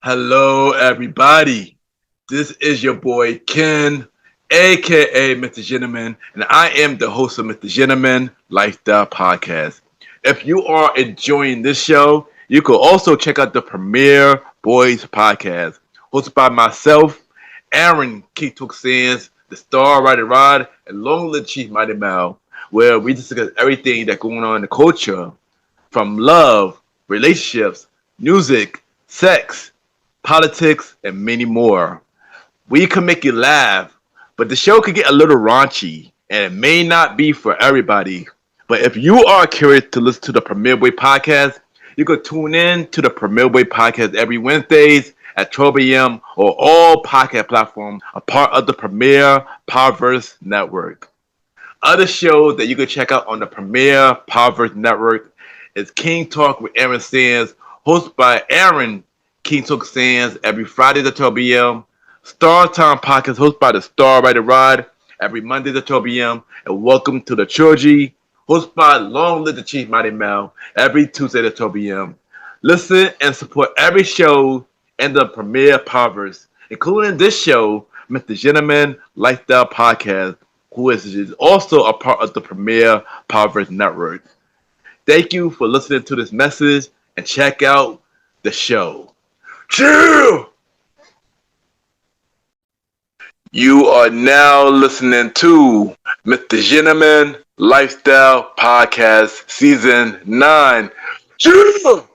Hello, everybody. This is your boy Ken, aka Mr. Gentleman, and I am the host of Mr. Gentleman Lifestyle Podcast. If you are enjoying this show, you can also check out the Premiere Boys Podcast, hosted by myself, Aaron Keatuk Sands, the Star Rider Rod, and Long Live Chief Mighty Mal, where we discuss everything that's going on in the culture, from love, relationships, music, sex, politics, and many more. We can make you laugh, but the show could get a little raunchy, and it may not be for everybody. But if you are curious to listen to the Premier Way podcast, you can tune in to the Premier Way podcast every Wednesdays at 12 a.m. or all podcast platforms, a part of the Premier Powerverse Network. Other shows that you can check out on the Premier Powerverse Network is King Talk with Aaron Sands, hosted by Aaron King Talk Sands every Friday at 12 p.m. Star Time Podcast hosted by the Star Writer Rod every Monday at 12 p.m. And Welcome to the Trilogy hosted by Long Live the Chief Mighty Mel every Tuesday at 12 p.m. Listen and support every show in the Premier Powerverse, including this show, Mr. Gentleman Lifestyle Podcast, who is also a part of the Premier Powerverse Network. Thank you for listening to this message and check out the show. Chill! You are now listening to Mr. Gentleman Lifestyle Podcast Season 9. Chill!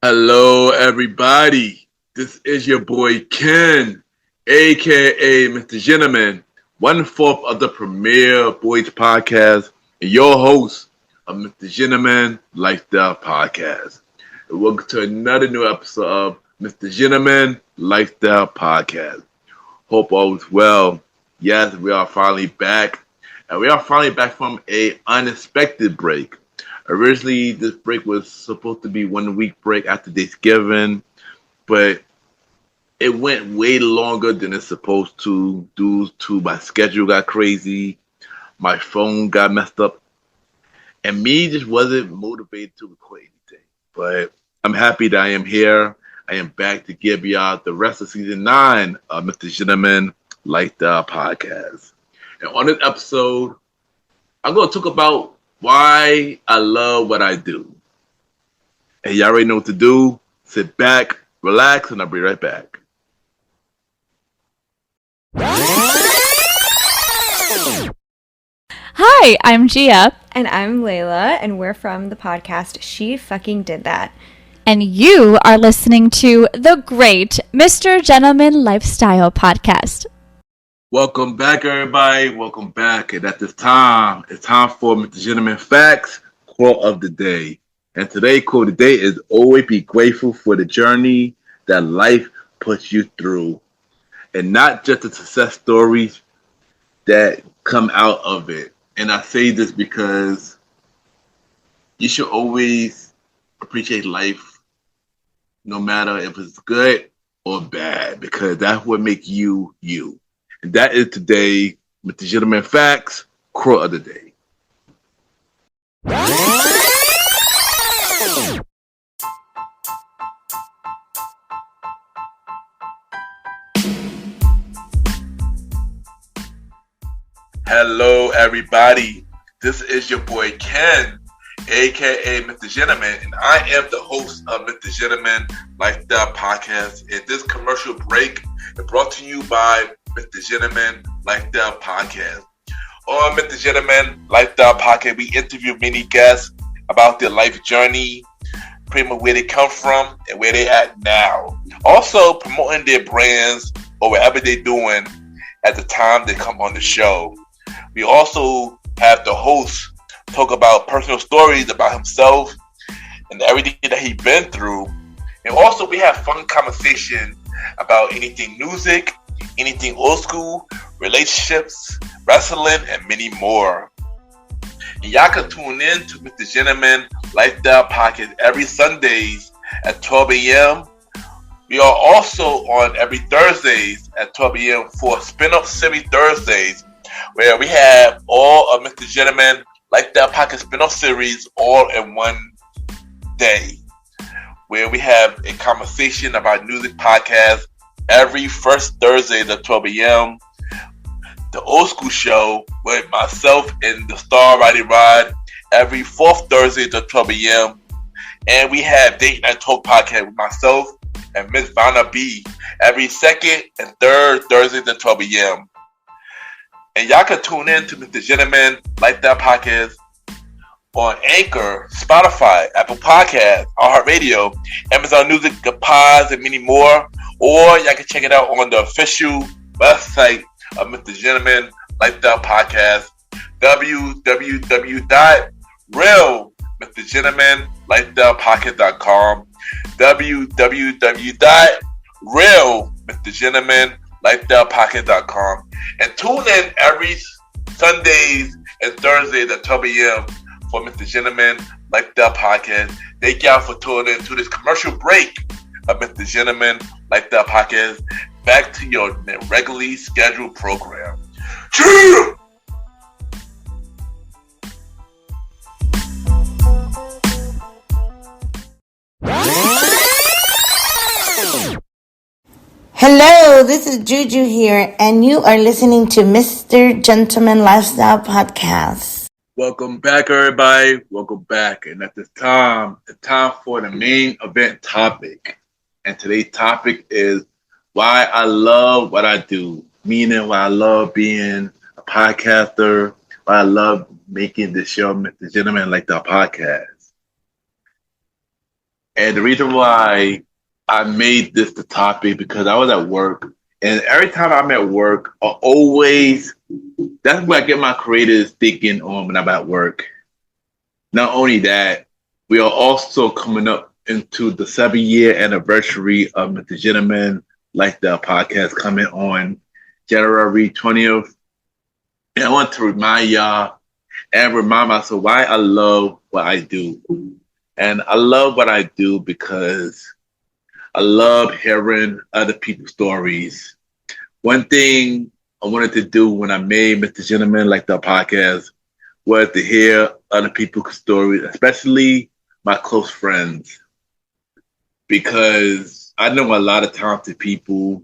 Hello, everybody. This is your boy Ken, aka Mr. Gentleman, one fourth of the Premier Boys Podcast, and your host of Mr. Gentleman Lifestyle Podcast. And welcome to another new episode of Mr. Gentleman Lifestyle Podcast. Hope all is well. Yes, we are finally back, and we are finally back from a unexpected break. Originally, this break was supposed to be 1 week break after Thanksgiving, but it went way longer than it's supposed to due to my schedule got crazy, my phone got messed up, and me just wasn't motivated to record anything. But I'm happy that I am here. I am back to give y'all the rest of season 9 of Mr. Gentleman Lifestyle Podcast. And on this episode, I'm going to talk about why I love what I do. And y'all already know what to do. Sit back, relax, and I'll be right back. Hi, I'm Gia. And I'm Layla, and we're from the podcast She Fucking Did That. And you are listening to the great Mr. Gentleman Lifestyle Podcast. Welcome back, everybody. Welcome back. And at this time, it's time for Mr. Gentleman Facts, quote of the day. And today's quote of the day is always be grateful for the journey that life puts you through. And not just the success stories that come out of it. And I say this because you should always appreciate life, no matter if it's good or bad, because that's what makes you, you. And that is today, Mr. Gentleman Facts, quote of the day. Hello, everybody. This is your boy Ken, aka Mr. Gentleman, and I am the host of Mr. Gentleman Lifestyle Podcast. And this commercial break is brought to you by Mr. Gentleman Lifestyle Podcast. On Mr. Gentleman Lifestyle Podcast, we interview many guests about their life journey, pretty much where they come from and where they at now. Also promoting their brands or whatever they're doing at the time they come on the show. We also have the host talk about personal stories about himself and everything that he's been through. And also we have fun conversation about anything music, anything old school, relationships, wrestling, and many more. And y'all can tune in to Mr. Gentleman Lifestyle Podcast every Sundays at 12 a.m. We are also on every Thursdays at 12 a.m. for Spin-Off Series Thursdays, where we have all of Mr. Gentleman Like That Podcast spin-off series all in one day, where we have a conversation about music podcasts every first Thursday at 12 a.m. The Old School Show with myself and the Star Roddy Rod every fourth Thursday at 12 a.m. And we have Date Night Talk Podcast with myself and Miss Vanna B every second and third Thursday at 12 a.m. And y'all can tune in to Mr. Gentleman Like That Podcast on Anchor, Spotify, Apple Podcasts, iHeartRadio, Amazon Music, The Pods, and many more. Or y'all can check it out on the official website of Mr. Gentleman Like That Podcast, www.realmrgentlemanlikethatpodcast.com, www.realmrgentlemanlikethatpodcast.com, and tune in every Sundays and Thursdays at 12 a.m. for Mr. Gentleman Like That Podcast. Thank y'all for tuning in to this commercial break of Mr. Gentleman Like That Podcast. Back to your regularly scheduled program. Cheer! Hello, this is Juju here, and you are listening to Mr. Gentleman Lifestyle Podcast. Welcome back, everybody. Welcome back. And at this time, it's time for the main event topic. And today's topic is why I love what I do, meaning why I love being a podcaster, why I love making this show, Mr. Gentleman Like That Podcast. And the reason why I made this the topic because I was at work, and every time I'm at work, that's where I get my creative thinking on when I'm at work. Not only that, we are also coming up into the 7-year anniversary of Mr. Gentleman Like That Podcast coming on January 20th. And I want to remind y'all and remind myself why I love what I do. And I love what I do because I love hearing other people's stories. One thing I wanted to do when I made Mr. Gentleman Like That Podcast was to hear other people's stories, especially my close friends. Because I know a lot of talented people,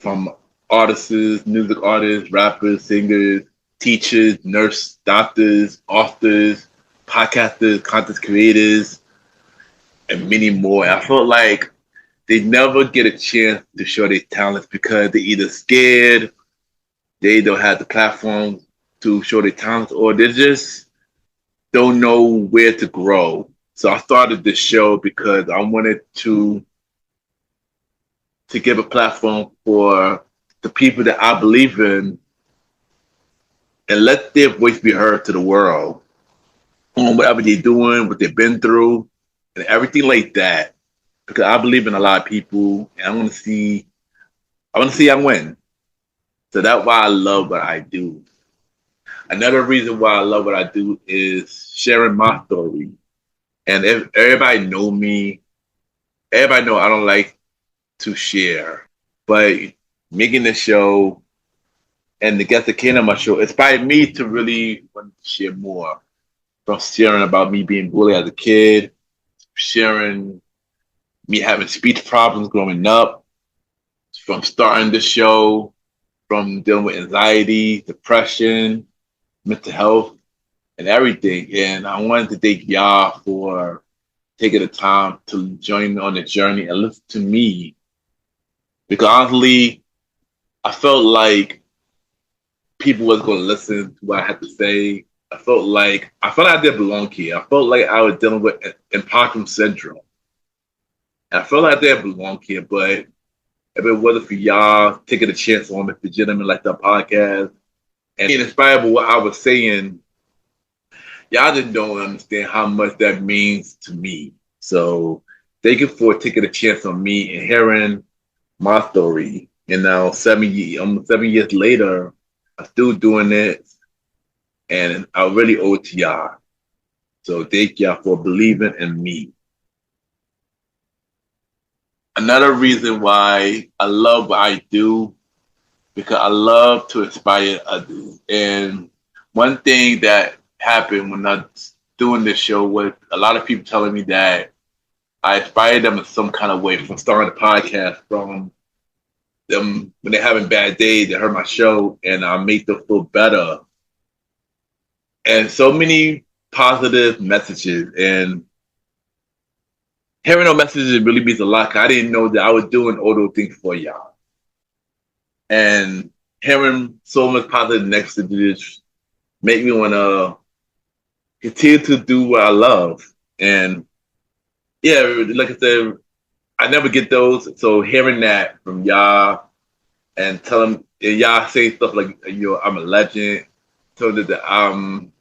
from artists, music artists, rappers, singers, teachers, nurses, doctors, authors, podcasters, content creators, and many more. I felt like they never get a chance to show their talents because they're either scared, they don't have the platform to show their talents, or they just don't know where to grow. So I started this show because I wanted to give a platform for the people that I believe in and let their voice be heard to the world on whatever they're doing, what they've been through, and everything like that. Because I believe in a lot of people, and I want to see them win. So that's why I love what I do. Another reason why I love what I do is sharing my story. And if everybody know me, everybody know I don't like to share. But making this show and the guests that came on my show inspired me to really want to share more. From sharing about me being bullied as a kid, sharing me having speech problems growing up, from starting the show, from dealing with anxiety, depression, mental health, and everything. And I wanted to thank y'all for taking the time to join me on the journey and listen to me. Because honestly, I felt like people was going to listen to what I had to say. I felt like I didn't belong here. I felt like I was dealing with imposter syndrome. And I felt like I didn't belong here, but if it wasn't for y'all taking a chance on Mr. Gentleman Like That Podcast and being inspired by what I was saying, y'all just don't understand how much that means to me. So thank you for taking a chance on me and hearing my story. And now 7 years later, I'm still doing it, and I really owe it to y'all. So thank y'all for believing in me. Another reason why I love what I do, because I love to inspire others. And one thing that happened when I was doing this show with a lot of people telling me that I inspired them in some kind of way from starting the podcast, from them when they're having bad days, they heard my show and I made them feel better. And so many positive messages, and hearing those messages really means a lot. I didn't know that I was doing all those things for y'all. And hearing so much positive messages make me want to continue to do what I love. And yeah, like I said, I never get those. So hearing that from y'all and telling y'all say stuff like, I'm a legend, so that I'm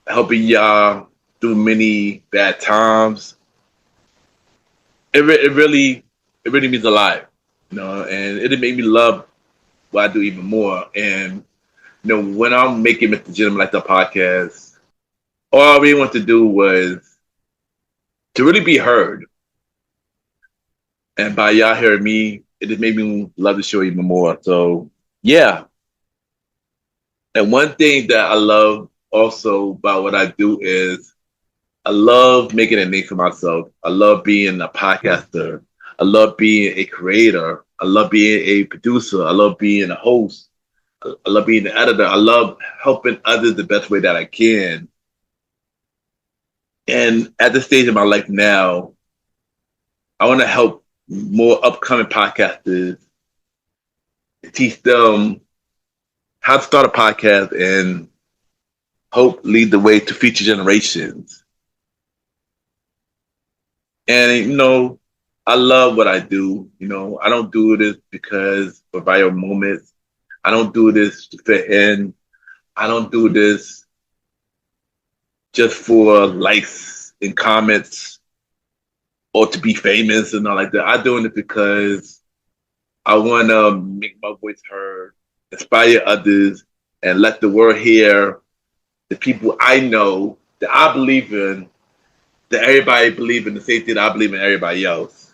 helping y'all through many bad times. It really means a lot, and it made me love what I do even more. And when I'm making Mr. Gentleman Like That podcast, all I really want to do was to really be heard. And by y'all hearing me, it just made me love the show even more. So yeah. And one thing that I love also about what I do is I love making a name for myself. I love being a podcaster. I love being a creator. I love being a producer. I love being a host. I love being an editor. I love helping others the best way that I can. And at this stage of my life now, I want to help more upcoming podcasters, teach them how to start a podcast and hope lead the way to future generations. And, I love what I do. I don't do this because for viral moments. I don't do this to fit in. I don't do this just for likes and comments or to be famous and all like that. I'm doing it because I want to make my voice heard, inspire others, and let the world hear the people I know that I believe in, that everybody believe in the same thing that I believe in everybody else.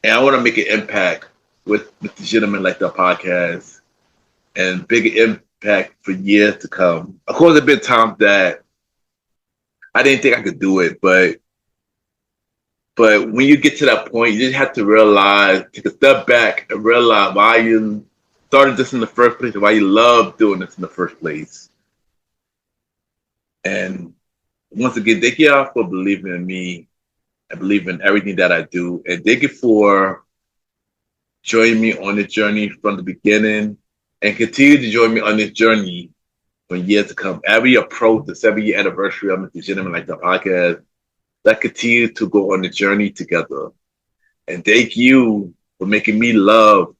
And I want to make an impact with the Gentleman Like That podcast and bigger impact for years to come. Of course, there have been times that I didn't think I could do it, but when you get to that point, you just have to realize, take a step back and realize why you started this in the first place and why you love doing this in the first place. And once again, thank y'all for believing in me and believing in everything that I do. And thank you for joining me on this journey from the beginning and continue to join me on this journey for years to come. As we approach the 7-year anniversary of Mr. Gentleman Like That podcast, let's continue to go on the journey together. And thank you for making me love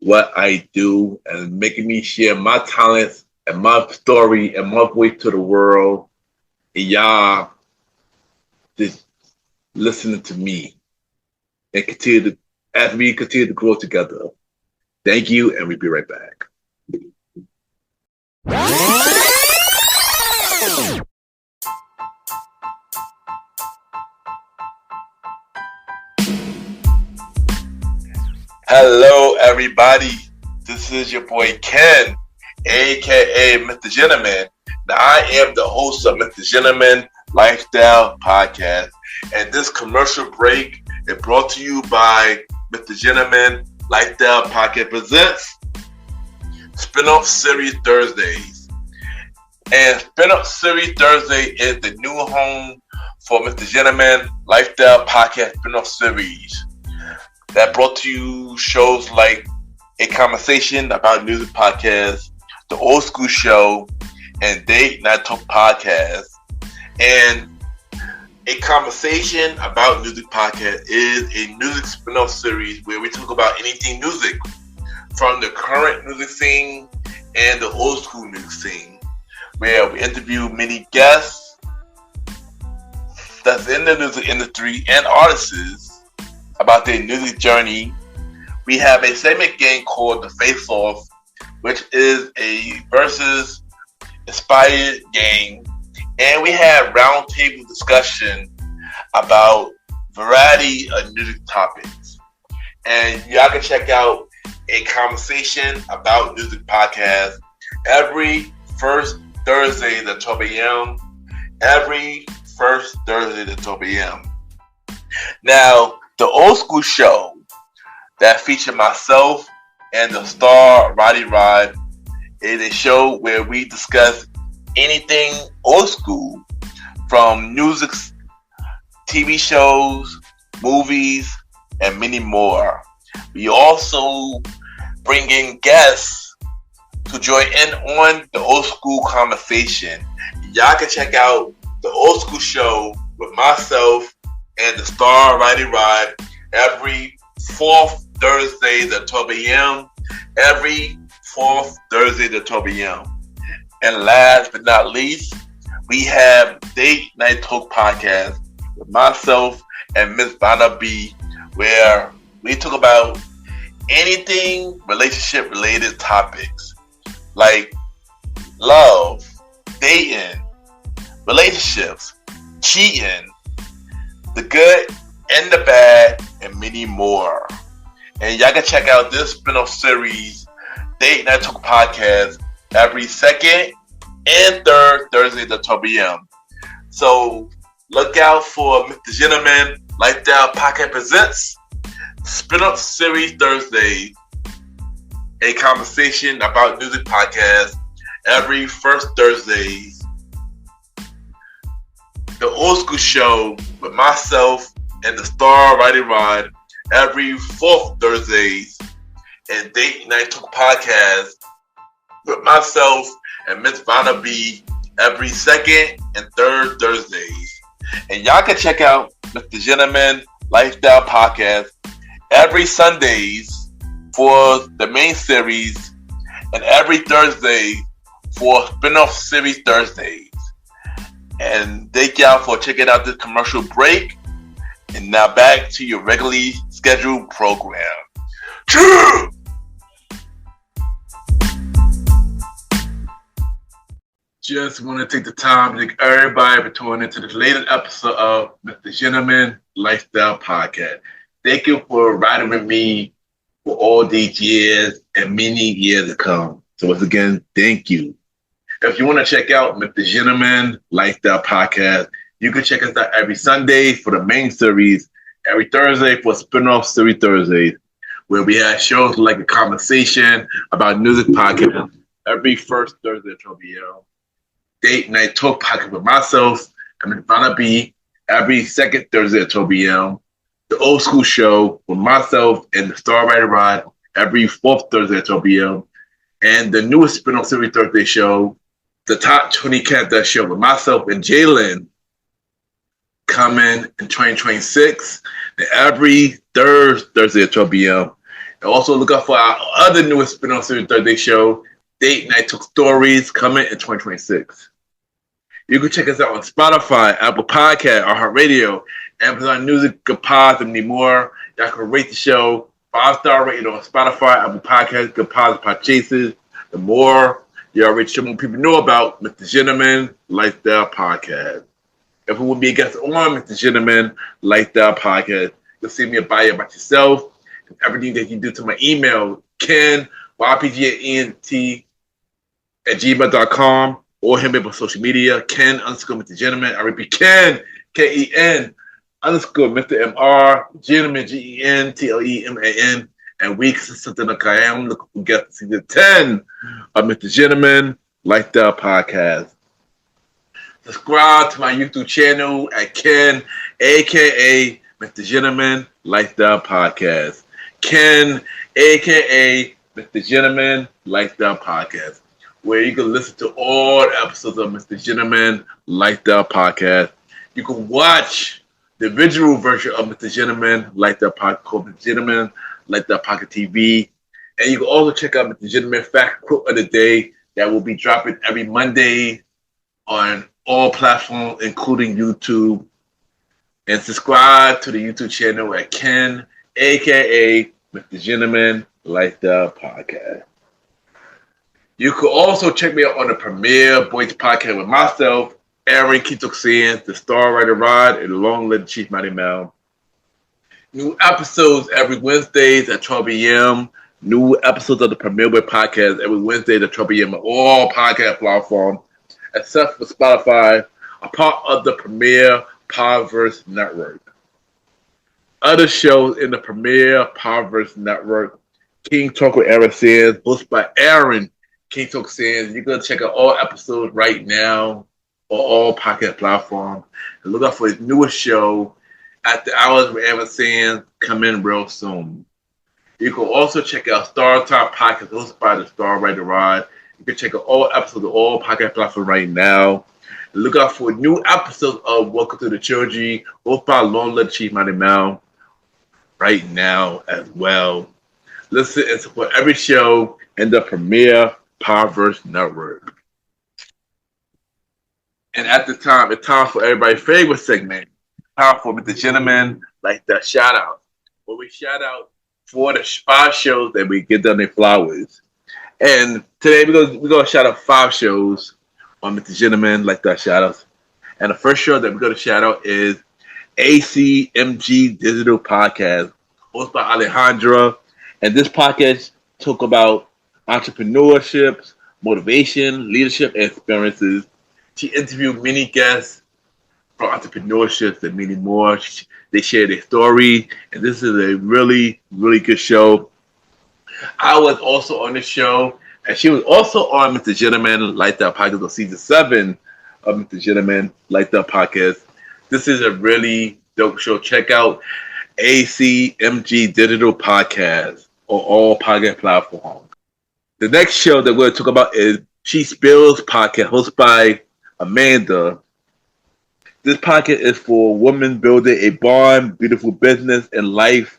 what I do and making me share my talents and my story and my voice to the world. And y'all just listening to me and as we continue to grow together. Thank you, and we'll be right back. Hello, everybody. This is your boy Ken, aka Mr. Gentleman. Now, I am the host of Mr. Gentleman Lifestyle Podcast, and this commercial break is brought to you by Mr. Gentleman Lifestyle Podcast presents Spinoff Series Thursdays. And Spinoff Series Thursday is the new home for Mr. Gentleman Lifestyle Podcast Spinoff Series that brought to you shows like A Conversation About Music Podcast, The Old School Show, and Date Night Talk Podcast. And A Conversation About Music Podcast is a music spin-off series where we talk about anything music, from the current music scene and the old school music scene, where we interview many guests that's in the music industry and artists about their music journey. We have a segment game called The Face Off, which is a versus inspired game. And we have roundtable discussion about variety of music topics. And y'all can check out A Conversation About Music podcast every first Thursday at 12 a.m. Every first Thursday at 12 a.m. Now, the old school show that featured myself and the star Roddy Rod is a show where we discuss anything old school, from music, TV shows, movies, and many more. We also bring in guests to join in on the old school conversation. Y'all can check out the old school show with myself and the star Roddy Rod every fourth Thursday at 12 a.m. Every fourth Thursday at 12 a.m. And last but not least, we have Date Night Talk Podcast with myself and Miss Vanna B, where we talk about anything relationship related topics like love, dating, relationships, cheating, the good and the bad, and many more. And y'all can check out this spin-off series, Date Night Talk Podcast, every second and third Thursday at 12 p.m. So look out for Mr. Gentleman Lifestyle Podcast Presents Spin-off Series Thursday, a conversation about music podcast every first Thursday. The old school show with myself and the star Roddy Rod every fourth Thursdays, and Date Night Talk Podcast with myself and Miss Vanna B every second and third Thursdays. And y'all can check out Mr. Gentleman Lifestyle Podcast every Sundays for the main series and every Thursday for spin-off series Thursdays. And thank y'all for checking out this commercial break. And now back to your regularly scheduled program. True! Just want to take the time to thank everybody for tuning into the latest episode of Mr. Gentleman Lifestyle Podcast. Thank you for riding with me for all these years and many years to come. So once again, thank you. If you want to check out Mr. Gentleman Lifestyle Podcast, you can check us out every Sunday for the main series, every Thursday for spin-off series Thursdays, where we have shows like a conversation about music podcast every first Thursday at 12 p.m. Date Night Talk Podcast with myself and Vanna B every second Thursday at 12 p.m. The old school show with myself and the star Roddy Rod every fourth Thursday at 12 p.m. And the newest spin-off series Thursday show, the Top 20 Countdown show with myself and Jalen, coming in 2026 and every third Thursday at 12 p.m. And also look out for our other newest spin-off series Thursday show, Date Night Talk Stories, coming in 2026. You can check us out on Spotify, Apple Podcast, iHeartRadio, Amazon Music, Good Pods, and many more. Y'all can rate the show 5-star rated on Spotify, Apple Podcasts, Good Pods, Podchases. The more you already show more people know about Mr. Gentleman Lifestyle Podcast. If you will be a guest on Mr. Gentleman Lifestyle Podcast, you'll see me a bio about yourself and everything that you do to my email, Ken, YPGANT@gmail.com, or hit me up on social media, Ken_Mr. Gentleman. I repeat, Ken, KEN _Mr. MR, Gentleman, GENTLEMAN. And we consistent like I am looking for guest season 10 of Mr. Gentleman Lifestyle Podcast. Subscribe to my YouTube channel at Ken, aka Mr. Gentleman Lifestyle Podcast. Ken, aka Mr. Gentleman Lifestyle Podcast, where you can listen to all the episodes of Mr. Gentleman Lifestyle Podcast. You can watch the original version of Mr. Gentleman Lifestyle Podcast called Mr. Gentleman Lifestyle Podcast TV. And you can also check out Mr. Gentleman Fact Quote of the Day that will be dropping every Monday on all platforms, including YouTube. And subscribe to the YouTube channel at Ken, aka Mr. Gentleman Lifestyle Podcast. You could also check me out on the Premier Voice Podcast with myself, Aaron Kitoxian, the star Roddy Rod, and the long-legged Chief Mighty Mouse. New episodes every Wednesdays at 12 p.m. new episodes of the Premier Way podcast every Wednesday to Trouble on all podcast platforms, except for Spotify, a part of the Premier Podverse Network. Other shows in the Premier Podverse Network: King Talk with Aaron Sands, hosted by Aaron King Talk Sands. You can check out all episodes right now on all podcast platforms. And look out for his newest show, At the Hours with Aaron Sands, coming real soon. You can also check out Star Time Podcast, hosted by the Star Writer Rod. You can check out all episodes of all podcast platforms right now. And look out for new episodes of Welcome to the Trilogy, hosted by Long Live Chief Mighty Mal, right now as well. Listen and support every show in the Premier Podverse Network. And at the time, it's time for everybody's favorite segment. Time for Mr. Gentleman, like the shout out. Where we shout out for the 5 shows that we give them their flowers. And today we're gonna shout out 5 shows on Mr. Gentleman, like the shout outs. And the first show that we're gonna shout out is ACMG Digital Podcast, hosted by Alejandra. And this podcast talk about entrepreneurship, motivation, leadership, and experiences. She interviewed many guests from entrepreneurship and many more. They share their story, and this is a really, really good show. I was also on the show, and she was also on Mr. Gentleman Like That Podcast on season 7 of Mr. Gentleman Like That Podcast. This is a really dope show. Check out ACMG Digital Podcast on all podcast platforms. The next show that we're going to talk about is She Spills Podcast, hosted by Amanda. This podcast is for women building a barn, beautiful business, and life,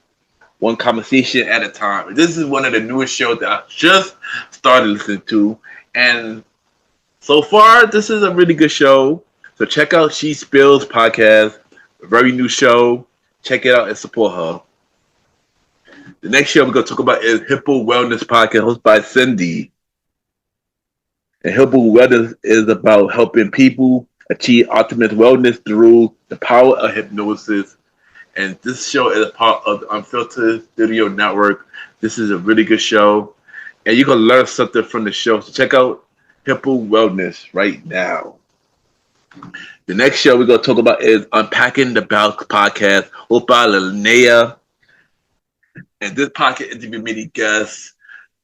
one conversation at a time. This is one of the newest shows that I just started listening to, and so far, this is a really good show. So check out She Spills Podcast, a very new show. Check it out and support her. The next show we're going to talk about is Hippo Wellness Podcast, hosted by Cindy. And Hippo Wellness is about helping people achieve ultimate wellness through the power of hypnosis. And this show is a part of the Unfiltered Studio Network. This is a really good show. And you can learn something from the show. So check out Hippo Wellness right now. The next show we're going to talk about is Unpacking the Bounce Podcast, hosted by Linnea. And this podcast interviews many guests.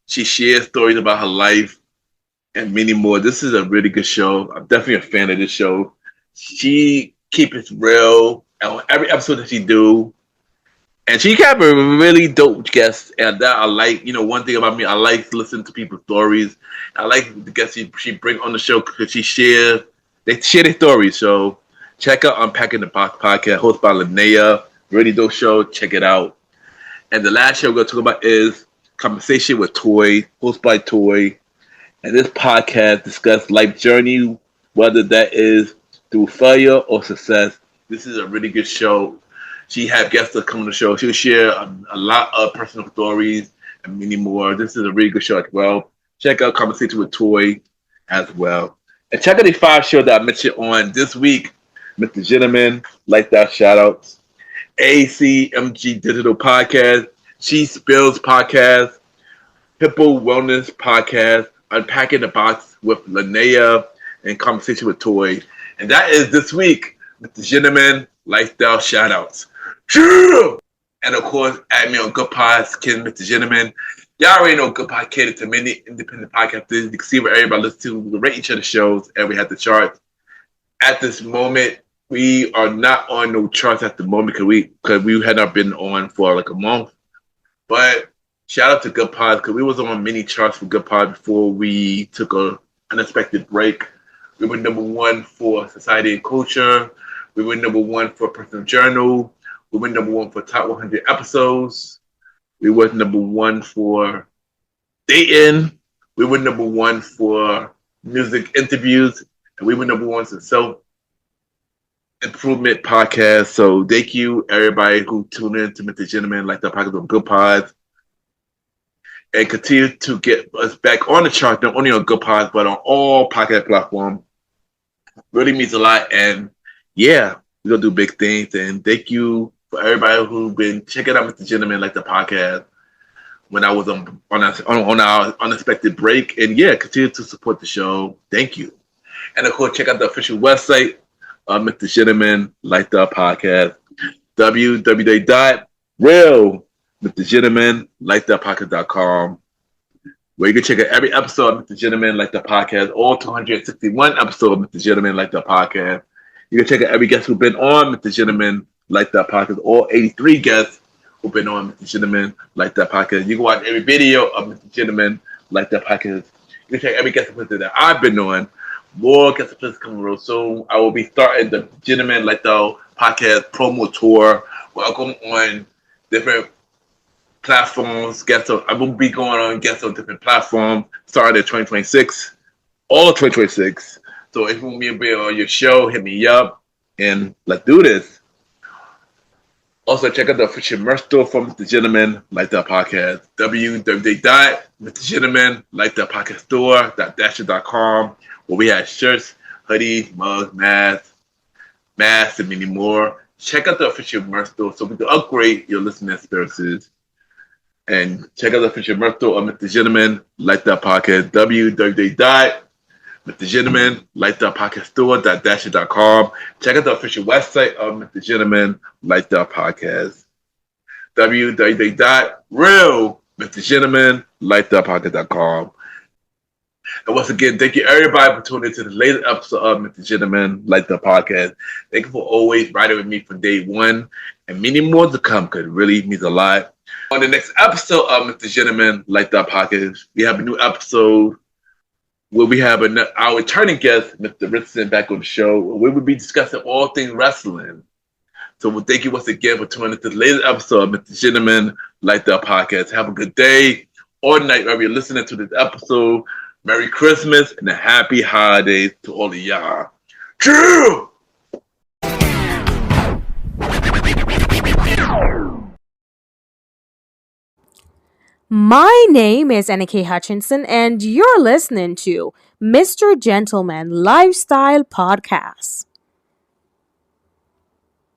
She shares stories about her life and many more. This is a really good show. I'm definitely a fan of this show. She keeps it real on every episode that she do. And she got a really dope guest. And that I like, one thing about me, I like to listen to people's stories. I like the guests she bring on the show because they share their stories. So check out Unpacking the Box Podcast, hosted by Linnea. Really dope show. Check it out. And the last show we're going to talk about is Conversation with Toy, hosted by Toy. And this podcast discusses life journey, whether that is through failure or success. This is a really good show. She had guests that come on the show. She'll share a lot of personal stories and many more. This is a really good show as well. Check out Conversation with Toy as well. And check out the 5 shows that I mentioned on this week. Mr. Gentleman, like that shout outs. ACMG Digital Podcast, She Spills Podcast, Hippo Wellness Podcast, Unpacking the Box with Linnea, and Conversation with Toy. And that is this week, Mr. Gentleman Lifestyle Shoutouts. And of course, add me on Good Pods, Ken, Mr. Gentleman. Y'all already know Good Pod catered to many independent podcasters. You can see where everybody listens to. We rate each other's shows, and we have the charts. At this moment, we are not on no charts at the moment because we had not been on for like a month. But shout out to Good Pods because we was on many charts for Good Pod before we took an unexpected break. We were number 1 for Society and Culture. We were number 1 for Personal Journal. We were number 1 for Top 100 Episodes. We were number 1 for Dating. We were number 1 for Music Interviews. And we were number 1 for Self-Improvement Podcast. So thank you, everybody who tuned in to Mr. Gentleman Like That Podcast on Good Pods. And continue to get us back on the chart, not only on Good Pods, but on all podcast platforms. Really means a lot. And yeah, we're going to do big things. And thank you for everybody who's been checking out Mr. Gentleman Like the Podcast. when I was on our unexpected break. And yeah, continue to support the show. Thank you. And of course, check out the official website of Mr. Gentleman Lifestyle Podcast, www.realmrgentlemanlifestylepodcast.com, where you can check out every episode of Mr. Gentleman Lifestyle Podcast, all 261 episodes of Mr. Gentleman Lifestyle Podcast. You can check out every guest who's been on Mr. Gentleman Lifestyle Podcast, all 83 guests who've been on Mr. Gentleman Lifestyle Podcast. You can watch every video of Mr. Gentleman Lifestyle Podcast. You can check every guest that I've been on. More guest appearances coming real soon. I will be starting the Gentleman Lifestyle Podcast promo tour. Welcome on different platforms. I will be going on guests on different platforms starting in 2026, all of 2026. So if you want me to be on your show, hit me up and let's do this. Also, check out the official merch store from Mr. Gentleman Lifestyle Podcast, www.mrgentlemanlifestylepodcaststore.dasher.com, where we have shirts, hoodies, mugs, masks, and many more. Check out the official merch store so we can upgrade your listening experiences. And check out the official merch store of Mr. Gentleman Lifestyle Podcast, www.mrgentlemanlifestylepodcaststore.dasher.com. Check out the official website of Mr. Gentleman Lifestyle Podcast, www.realmrgentlemanlifestylepodcast.com. And once again, thank you everybody for tuning into the latest episode of Mr. Gentleman Lifestyle Podcast. Thank you for always riding with me from day one, and many more to come, because it really means a lot. On the next episode of Mr. Gentleman Lifestyle Podcast, we have a new episode where we have our returning guest, Mr. Richardson, back on the show, where we'll be discussing all things wrestling. So thank you once again for tuning into the latest episode of Mr. Gentleman Lifestyle Podcast. Have a good day or night wherever you're listening to this episode. Merry Christmas and a happy holidays to all of y'all. True! My name is Annika Hutchinson, and you're listening to Mr. Gentleman Lifestyle Podcast.